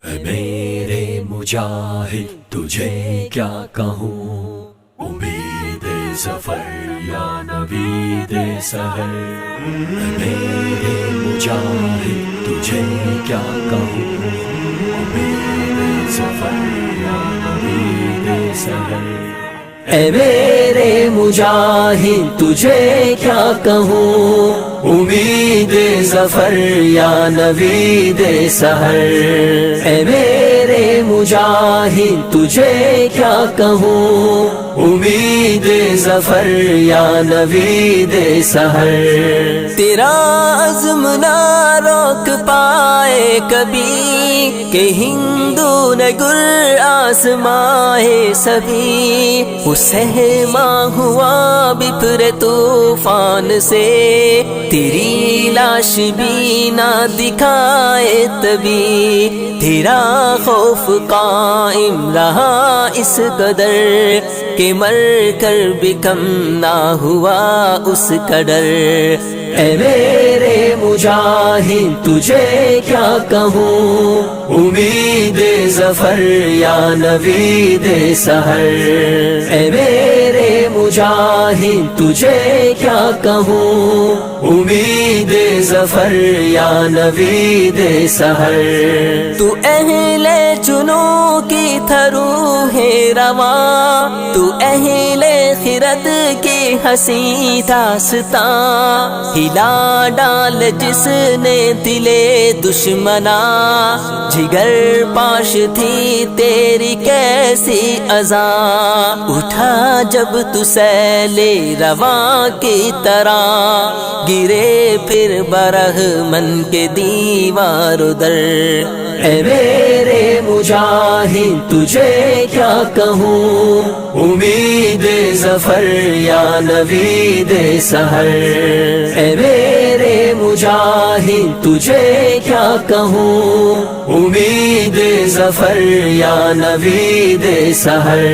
اے میرے مجاہد تجھے کیا کہوں، امید ظفر یا نوید سحر۔ اے میرے مجاہد تجھے کیا کہوں، امید ظفر یا نوید سحر۔ اے میرے مجاہد تجھے کیا کہوں، امید ظفر یا نوید سحر۔ اے میرے مجاہد تجھے کیا کہوں، امید ظفر یا نوید سحر۔ تیرا عزم نہ روک پائے کبھی کہ ہندو نے گر آزمائے سبھی۔ وہ سہما ہوا بپر طوفان سے، تیری لاش بھی نہ دکھائے تبھی۔ تیرا خوف قائم رہا اس قدر کہ مر کر بھی کم نہ ہوا اس کا ڈر۔ اے میرے مجاہد تجھے کیا کہوں، امید ظفر یا نوید سحر۔ اے میرے مجاہد تجھے کیا کہوں، امید ظفر یا نوید سحر۔ تو اہل جنوں کی تھرو ہے رواں، تو اہل خرد کی ہنسی داستاں۔ ہلا ڈال جس نے دلے دشمنا، جگر پاش تھی تیری کیسی اذاں۔ اٹھا جب تو سیل رواں کی طرح، گرے پھر برہمن کے دیوار در۔ اے میرے مجاہد تجھے کیا کہوں، امید ظفر یا نوید سحر۔ اے میرے مجاہد تجھے کیا کہوں، امید ظفر یا نوید سحر۔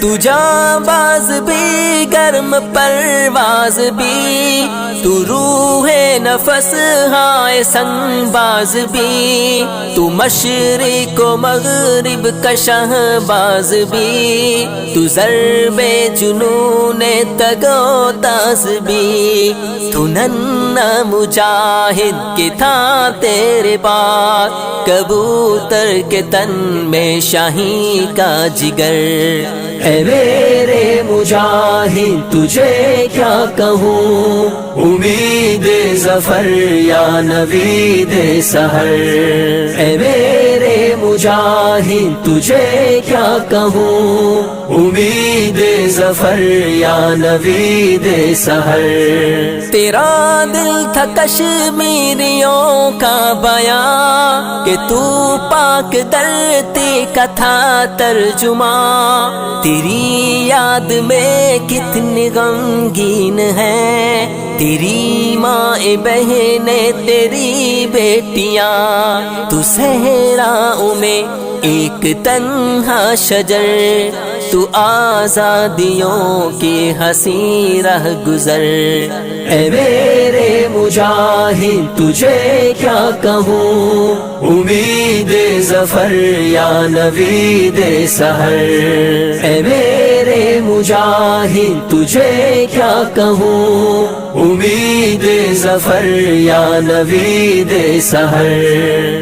تو جانباز بھی گرم پرواز بھی، تو روح نفس ہائے سنگ باز بھی، تو مشرق و مغرب کا شہباز بھی، تو ضرب جنون تگو تاز بھی۔ تو ننھا مجاہد کے تھا تیرے بات، کبوتر کے تن میں شاہی کا جگر۔ اے میرے مجاہد تجھے کیا کہوں، امید ظفر یا نوید سحر۔ اے میرے مجاہد تجھے کیا کہوں، امید ظفر یا نوید سحر۔ تیرا دل تھا کشمیریوں کا بیان، کہ تو پاک دھرتی کا تھا ترجمہ۔ تیری یاد میں کتنی غمگین ہے تیری ماں بہنیں تیری بیٹیاں۔ تو صحراؤں میں ایک تنہا شجر، تو آزادیوں کی حسین رہ گزر۔ اے میرے مجاہد تجھے کیا کہوں، امید ظفر یا نوید سحر۔ اے میرے مجاہد تجھے کیا کہوں، امید ظفر یا نوید سحر۔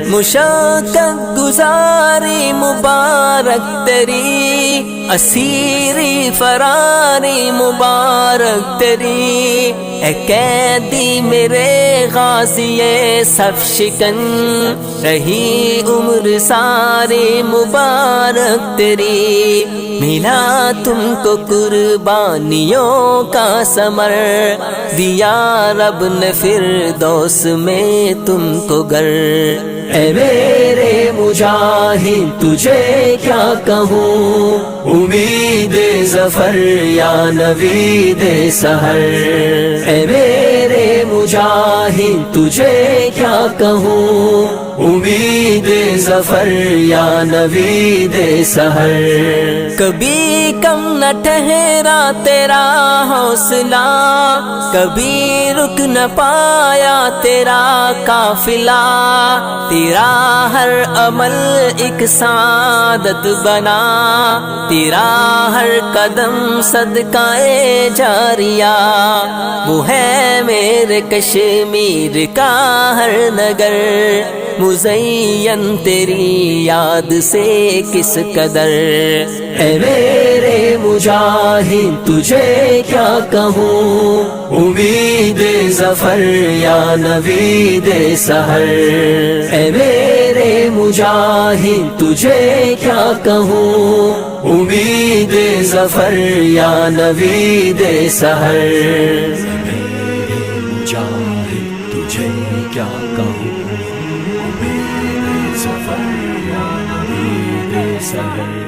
مشقت گزاری مبارک تیری، اسیری فراری مبارک تیری۔ اے قیدی میرے غازی صف شکن، رہی عمر ساری مبارک تیری۔ ملا تم کو قربانیوں کا ثمر، دیا رب نے فردوس میں تم کو گر۔ اے میرے مجاہد تجھے کیا کہوں، امید ظفر یا نوید سحر۔ اے میرے مجاہد تجھے کیا کہوں، امید ظفر یا نوید سحر. کبھی کم نہ ٹھہرا تیرا حوصلہ، کبھی رک نہ پایا تیرا قافلہ، تیرا ہر عمل ایک سعادت بنا، تیرا ہر قدم صدقہ جاریہ. وہ ہے میرے کشمیر کا ہر نگر، مزین تیری یاد سے کس قدر. اے میرے مجاہد تجھے کیا کہوں، امید ظفر یا نوید سحر. اے میرے مجاہد تجھے کیا کہوں، امید ظفر یا نوید سحر. مجاہد تجھے کیا کہوں، امید ظفر یا نوید سحر.